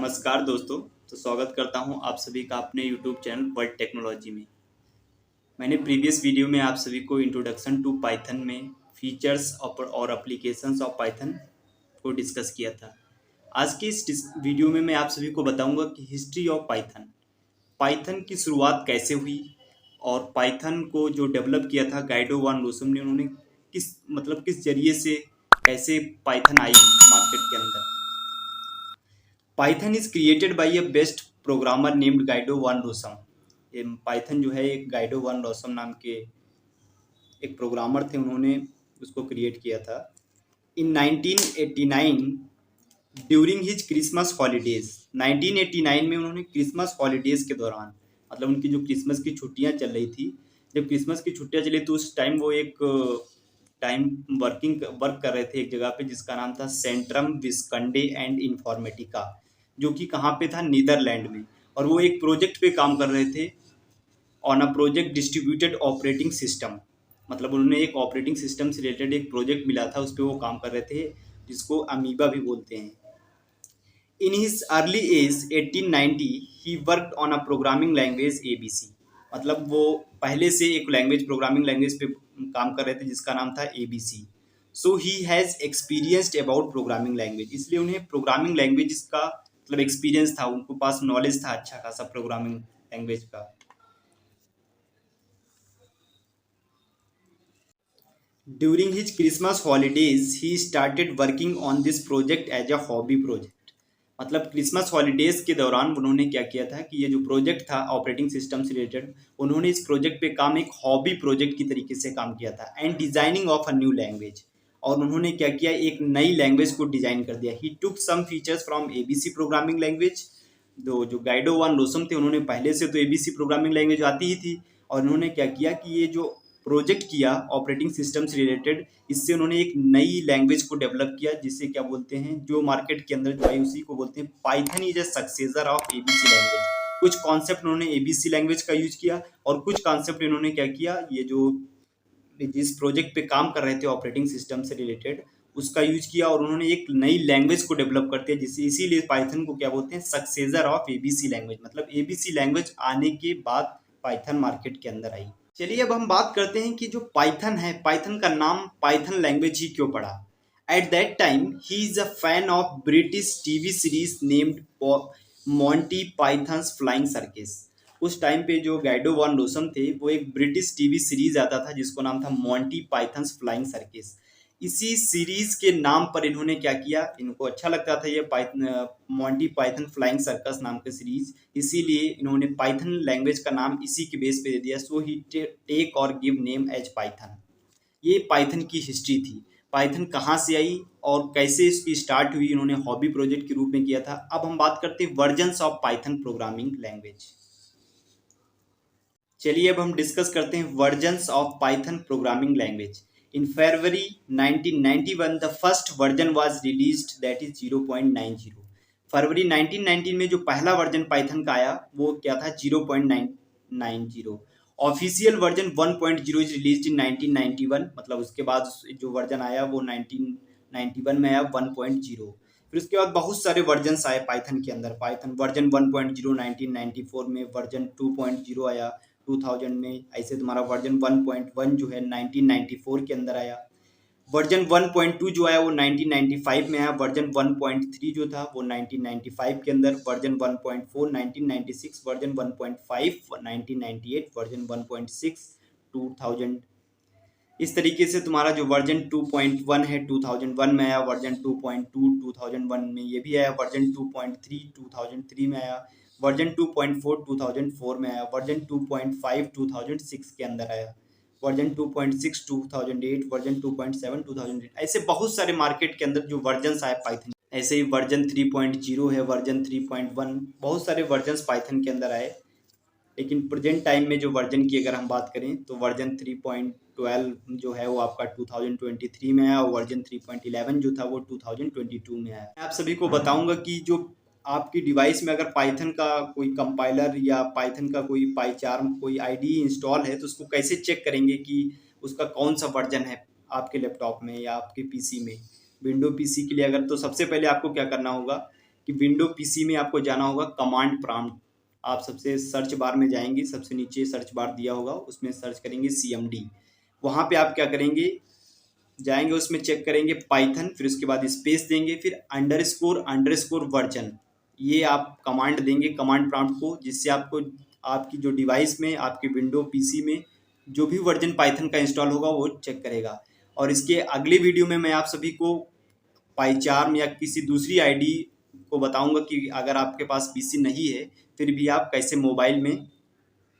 नमस्कार दोस्तों। तो स्वागत करता हूं आप सभी का अपने YouTube चैनल वर्ल्ड टेक्नोलॉजी में। मैंने प्रीवियस वीडियो में आप सभी को इंट्रोडक्शन टू पाइथन में फीचर्स और एप्लीकेशंस ऑफ पाइथन को डिस्कस किया था। आज की इस वीडियो में मैं आप सभी को बताऊंगा कि हिस्ट्री ऑफ पाइथन, पाइथन की शुरुआत कैसे हुई और पाइथन को जो डेवलप किया था गाइडो वान रोसम ने, उन्होंने किस जरिए से कैसे पाइथन आई मार्केट के अंदर। Python is created by a best programmer named Guido van Rossum. Python जो है एक गाइडो वान रोसम नाम के एक प्रोग्रामर थे, उन्होंने उसको क्रिएट किया था इन 1989 ड्यूरिंग हिज क्रिसमस हॉलीडेज। 1989 में उन्होंने क्रिसमस हॉलीडेज के दौरान, मतलब उनकी जो क्रिसमस की छुट्टियां चल रही थी, जब क्रिसमस की छुट्टियां चली तो उस टाइम वो एक टाइम वर्क कर रहे थे एक जगह पे जिसका नाम था सेंट्रम विस्कंडे एंड इन्फॉर्मेटिका, जो कि कहाँ पे था, नीदरलैंड में। और वो एक प्रोजेक्ट पे काम कर रहे थे on a project distributed operating system. मतलब उन्होंने एक ऑपरेटिंग सिस्टम से रिलेटेड एक प्रोजेक्ट मिला था, उस पर वो काम कर रहे थे, जिसको अमीबा भी बोलते हैं। In his early age 1890 he worked on a programming language ABC। मतलब वो पहले से एक प्रोग्रामिंग लैंग्वेज पे काम कर रहे थे जिसका नाम था ABC। So he has experienced about programming language, इसलिए उन्हें प्रोग्रामिंग लैंग्वेज का मतलब एक्सपीरियंस था, उनको पास नॉलेज था अच्छा खासा प्रोग्रामिंग लैंग्वेज का। During his Christmas holidays he started working on this project as a hobby project. मतलब क्रिसमस हॉलीडेज के दौरान उन्होंने क्या किया था कि ये जो प्रोजेक्ट था ऑपरेटिंग सिस्टम से रिलेटेड, उन्होंने इस प्रोजेक्ट पे काम एक हॉबी प्रोजेक्ट की तरीके से काम किया था and designing of a new language. और उन्होंने क्या किया, एक नई लैंग्वेज को डिजाइन कर दिया। He took some features from ABC programming language. जो गाइडो वान रोसम थे, उन्होंने पहले से तो ABC प्रोग्रामिंग लैंग्वेज आती ही थी, और उन्होंने क्या किया कि ये जो प्रोजेक्ट किया ऑपरेटिंग सिस्टम से रिलेटेड, इससे उन्होंने एक नई लैंग्वेज को डेवलप किया जिसे क्या बोलते हैं, जो मार्केट के अंदर जो है उसी को बोलते हैं Python is a successor of ABC language. कुछ कॉन्सेप्ट उन्होंने ABC लैंग्वेज का यूज किया और कुछ कॉन्सेप्ट इन्होंने क्या किया, ये जो जिस प्रोजेक्ट पे काम कर रहे थे ऑपरेटिंग सिस्टम से रिलेटेड उसका यूज किया, और उन्होंने एक नई लैंग्वेज को डेवलप करते हैं जिससे, इसीलिए पाइथन को क्या बोलते हैं, सक्सेसर ऑफ ABC लैंग्वेज। मतलब ABC लैंग्वेज आने के बाद पाइथन मार्केट के अंदर आई। चलिए अब हम बात करते हैं कि जो पाइथन है, पाइथन का नाम पाइथन लैंग्वेज ही क्यों पड़ा। At that time he is a fan of British TV series named Monty pythons flying circus. उस टाइम पे जो गाइडो वान रोसम थे, वो एक ब्रिटिश टीवी सीरीज आता था जिसको नाम था मॉन्टी पाइथन्स फ्लाइंग सर्किस। इसी सीरीज के नाम पर इन्होंने क्या किया, इनको अच्छा लगता था ये मॉन्टी पाइथन फ्लाइंग सर्कस नाम का सीरीज, इसीलिए इन्होंने पाइथन लैंग्वेज का नाम इसी के बेस पे दे दिया। सो ही टेक और गिव नेम एज पाइथन। ये पाइथन की हिस्ट्री थी। पाइथन कहाँ से आई और कैसे इसकी स्टार्ट हुई, इन्होंने हॉबी प्रोजेक्ट के रूप में किया था। अब हम बात करते हैं versions of Python programming language. चलिए अब हम डिस्कस करते हैं versions of Python programming language. In February 1991 the first version was released, that is 0.90। फरवरी 1990 में जो पहला वर्जन पाइथन का आया वो क्या था, 0.990। Official version 1.0 is released in 1991। मतलब उसके बाद जो वर्जन आया वो 1991 में आया 1.0। फिर उसके बाद बहुत सारे वर्जन्स आए पाइथन के अंदर। पाइथन वर्जन 1.0 1994 में, वर्जन 2.0 आया 2000 में, ऐसे तुम्हारा वर्जन 1.1 जो है 1994 के अंदर आया। वर्जन 1.2 जो आया वो 1995 में आया। वर्जन 1.3 जो था वो 1995 के अंदर। Version 1.4 1996, version 1.5 1998, version 1.6 2000। इस तरीके से तुम्हारा जो वर्जन 2.1 है 2001 में आया। वर्जन 2.2 2001 में ये भी आया। वर्जन 2.3 2003 में आया। वर्जन 2.4 2004 में आया। वर्जन 2.5 2006 के अंदर आया। Version 2.6 2008, version 2.7 2008। ऐसे बहुत सारे मार्केट के अंदर जो वर्जन्स आए पाइथन। ऐसे ही वर्जन 3.0 है, वर्जन 3.1, बहुत सारे वर्जन्स पाइथन के अंदर आए। लेकिन प्रेजेंट टाइम में जो वर्जन की अगर हम बात करें तो वर्जन 3.12 जो है वो आपका 2023 में आया, और वर्जन 3.11 जो था वो 2022 में आया। मैं आप सभी को बताऊंगा कि जो आपकी डिवाइस में अगर पाइथन का कोई कंपाइलर या पाइथन का कोई पाइचार्म कोई आईडी इंस्टॉल है तो उसको कैसे चेक करेंगे कि उसका कौन सा वर्जन है आपके लैपटॉप में या आपके पीसी में। विंडो पीसी के लिए अगर, तो सबसे पहले आपको क्या करना होगा कि विंडो पीसी में आपको जाना होगा कमांड प्रॉम्प्ट। आप सबसे सर्च बार में जाएंगे, सबसे नीचे सर्च बार दिया होगा, उसमें सर्च करेंगे CMD। वहाँ पे आप क्या करेंगे, जाएंगे उसमें चेक करेंगे पाइथन, फिर उसके बाद स्पेस देंगे, फिर अंडरस्कोर वर्जन। ये आप कमांड देंगे कमांड प्रॉम्प्ट को, जिससे आपको आपकी जो डिवाइस में, आपके विंडो पीसी में जो भी वर्जन पाइथन का इंस्टॉल होगा वो चेक करेगा। और इसके अगले वीडियो में मैं आप सभी को पाईचार्म या किसी दूसरी आईडी को बताऊंगा कि अगर आपके पास पीसी नहीं है फिर भी आप कैसे मोबाइल में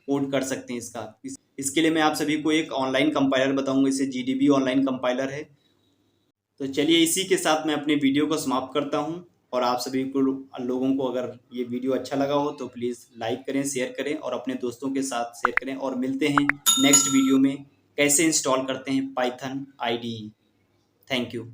कोड कर सकते हैं इसके लिए मैं आप सभी को एक ऑनलाइन कंपाइलर बताऊंगा, इसे GDB ऑनलाइन कंपाइलर है। तो चलिए इसी के साथ मैं अपने वीडियो को समाप्त करता हूं, और आप सभी को लोगों को अगर ये वीडियो अच्छा लगा हो तो प्लीज़ लाइक करें, शेयर करें और अपने दोस्तों के साथ शेयर करें, और मिलते हैं नेक्स्ट वीडियो में कैसे इंस्टॉल करते हैं पाइथन IDE। Thank you.